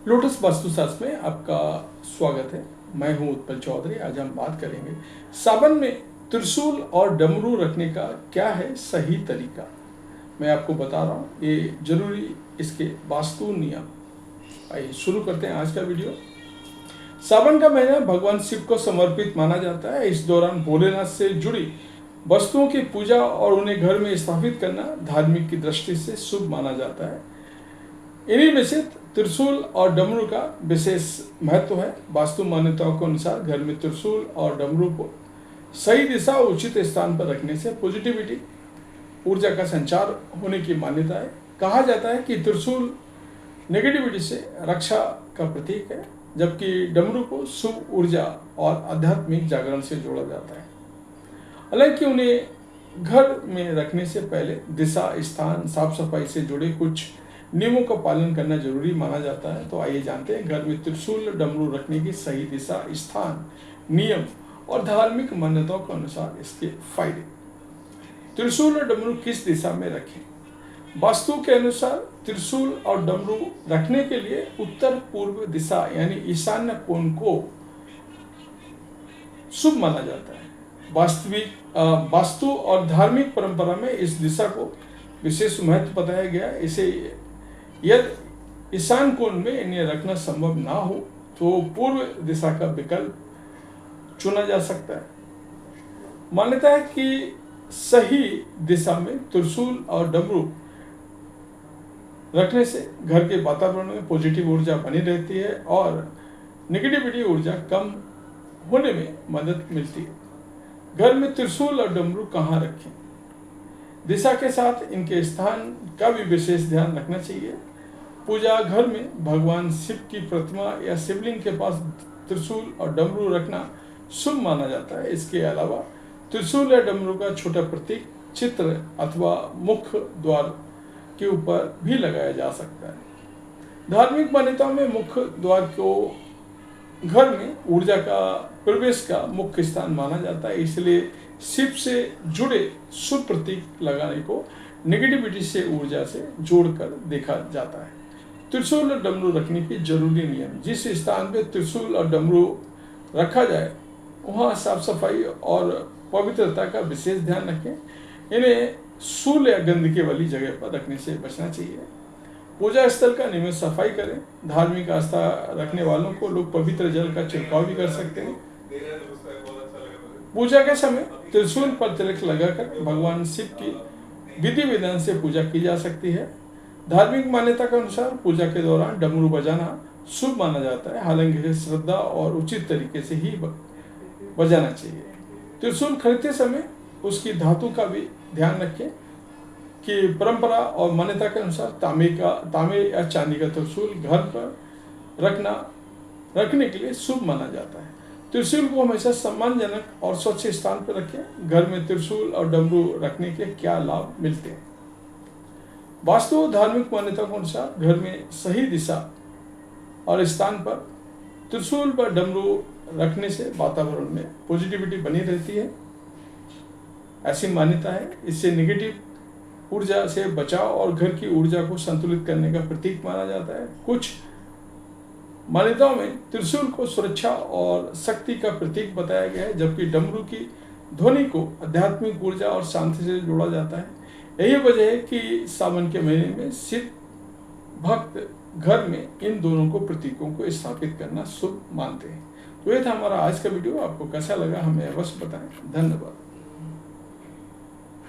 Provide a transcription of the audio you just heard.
Lotus वास्तुशास्त्र में आपका स्वागत है। मैं हूं उत्पल चौधरी। आज हम बात करेंगे सावन में त्रिशूल और डमरू रखने का क्या है सही तरीका। मैं आपको बता रहा हूं ये जरूरी इसके वास्तु नियम। आइए शुरू करते हैं आज का वीडियो। सावन का महीना भगवान शिव को समर्पित माना जाता है। इस दौरान भोलेनाथ से जुड़ी वस्तुओं की पूजा और उन्हें घर में स्थापित करना धार्मिक की दृष्टि से शुभ माना जाता है। इन्हीं में से त्रिशूल और डमरू का विशेष महत्व है। वास्तु मान्यताओं के अनुसार घर में त्रिशूल और डमरू को सही दिशा और उचित स्थान पर रखने से पॉजिटिविटी ऊर्जा का संचार होने की मान्यता है। कहा जाता है कि त्रिशूल नेगेटिविटी से रक्षा का प्रतीक है, जबकि डमरू को शुभ ऊर्जा और आध्यात्मिक जागरण से जोड़ा जाता है। हालांकि उन्हें घर में रखने से पहले दिशा, स्थान, साफ सफाई से जुड़े कुछ नियमों का पालन करना जरूरी माना जाता है। तो आइए जानते हैं घर में त्रिशूल डमरू रखने की सही दिशा, स्थान, नियम और धार्मिक मान्यताओं के अनुसार इसके फायदे। त्रिशूल और डमरू किस दिशा में रखें? वास्तु के अनुसार त्रिशूल और डमरू रखने के लिए उत्तर पूर्व दिशा यानी ईशान्य कोण को शुभ माना जाता है। वास्तु और धार्मिक परंपरा में इस दिशा को विशेष महत्व बताया गया। इसे यदि ईशान कोण में इन्हें रखना संभव ना हो तो पूर्व दिशा का विकल्प चुना जा सकता है। मान्यता है कि सही दिशा में त्रिशूल और डमरू रखने से घर के वातावरण में पॉजिटिव ऊर्जा बनी रहती है और नेगेटिविटी ऊर्जा कम होने में मदद मिलती है। घर में त्रिशूल और डमरू कहाँ रखें? दिशा के साथ इनके स्थान का भी विशेष ध्यान रखना चाहिए। पूजा घर में भगवान शिव की प्रतिमा या शिवलिंग के पास त्रिशूल और डमरू रखना शुभ माना जाता है। इसके अलावा त्रिशूल या डमरू का छोटा प्रतीक चित्र अथवा मुख्य द्वार के ऊपर भी लगाया जा सकता है। धार्मिक मान्यताओं में मुख्य द्वार को घर में ऊर्जा का प्रवेश का मुख्य स्थान माना जाता है, इसलिए शिव से जुड़े शुभ प्रतीक लगाने को नेगेटिविटी से ऊर्जा से जोड़कर देखा जाता है। त्रिशूल और डमरू रखने के जरूरी नियम। जिस स्थान पे त्रिशूल और डमरू रखा जाए वहाँ साफ सफाई और पवित्रता का विशेष ध्यान रखें। इन्हें सूल या गंदगी वाली जगह पर रखने से बचना चाहिए। पूजा स्थल का नियमित सफाई करें। धार्मिक आस्था रखने वालों को लोग पवित्र जल का छिड़काव भी कर सकते हैं। पूजा के समय त्रिशूल पर तिलक लगाकर भगवान शिव की विधि विधान से पूजा की जा सकती है। धार्मिक मान्यता के अनुसार पूजा के दौरान डमरू बजाना शुभ माना जाता है, हालांकि श्रद्धा और उचित तरीके से ही बजाना चाहिए। त्रिशूल खरीदते समय उसकी धातु का भी ध्यान रखें कि परंपरा और मान्यता के अनुसार तांबे या चांदी का त्रिशूल घर पर रखने के लिए शुभ माना जाता है। त्रिशूल को हमेशा सम्मानजनक और स्वच्छ स्थान पर रखें। घर में त्रिशूल और डमरू रखने के क्या लाभ मिलते हैं? वास्तु और धार्मिक मान्यता के अनुसार घर में सही दिशा और स्थान पर त्रिशूल पर डमरू रखने से वातावरण में पॉजिटिविटी बनी रहती है, ऐसी मान्यता है। इससे नेगेटिव ऊर्जा से बचाव और घर की ऊर्जा को संतुलित करने का प्रतीक माना जाता है। कुछ मान्यताओं में त्रिशूल को सुरक्षा और शक्ति का प्रतीक बताया गया है, जबकि डमरू की ध्वनि को आध्यात्मिक ऊर्जा और शांति से जोड़ा जाता है। यही वजह है कि सावन के महीने में शिव भक्त घर में इन दोनों को प्रतीकों को स्थापित करना शुभ मानते हैं। तो ये था हमारा आज का वीडियो। आपको कैसा लगा हमें अवश्य बताएं। धन्यवाद।